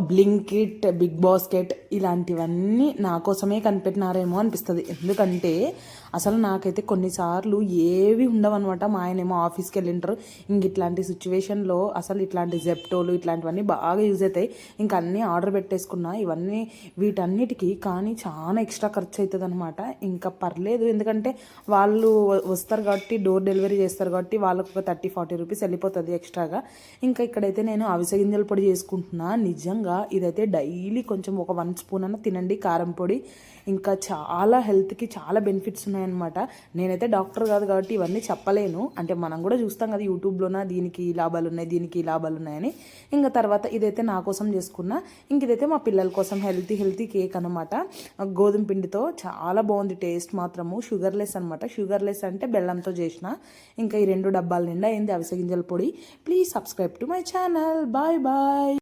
Blinkit, big basket ఇలాంటివన్నీ నా కోసమే కనిపెట్టినారేమో అనిపిస్తుంది. ఎందుకంటే అసలు నాకైతే కొన్నిసార్లు ఏవి ఉండవన్నమాట. మా ఆయనేమో ఆఫీస్కి వెళ్ళింటారు. ఇంక ఇట్లాంటి సిచ్యువేషన్లో అసలు ఇట్లాంటి జెప్టోలు ఇట్లాంటివన్నీ బాగా యూజ్ అవుతాయి. ఇంకా అన్నీ ఆర్డర్ పెట్టేసుకున్నా ఇవన్నీ వీటన్నిటికీ. కానీ చాలా ఎక్స్ట్రా ఖర్చు అవుతుంది అనమాట. ఇంకా పర్లేదు, ఎందుకంటే వాళ్ళు వస్తారు కాబట్టి, డోర్ డెలివరీ చేస్తారు కాబట్టి వాళ్ళకు ఒక 30-40 రూపీస్ వెళ్ళిపోతుంది ఎక్స్ట్రాగా. ఇంకా ఇక్కడైతే నేను అవిసె గింజల పొడి చేసుకుంటున్నా. నిజంగా ఇదైతే డైలీ కొంచెం ఒక 1 స్పూన్ అన్న తినండి, కారం పొడి. ఇంకా చాలా హెల్త్కి చాలా బెనిఫిట్స్ ఉన్నాయన్నమాట. నేనైతే డాక్టర్ కాదు కాబట్టి ఇవన్నీ చెప్పలేను. అంటే మనం కూడా చూస్తాం కదా యూట్యూబ్లోన, దీనికి ఈ లాభాలు ఉన్నాయి, దీనికి ఈ లాభాలు ఉన్నాయని. ఇంకా తర్వాత ఇదైతే నా కోసం చేసుకున్నా. ఇంక ఇదైతే మా పిల్లల కోసం హెల్తీ కేక్ అనమాట. గోధుమ పిండితో చాలా బాగుంది టేస్ట్ మాత్రము. షుగర్లెస్ అనమాట. షుగర్లెస్ అంటే బెల్లంతో చేసిన. ఇంకా ఈ 2 డబ్బాల నిండా అయింది అవిసె గింజల పొడి. Please subscribe to my channel. Bye bye.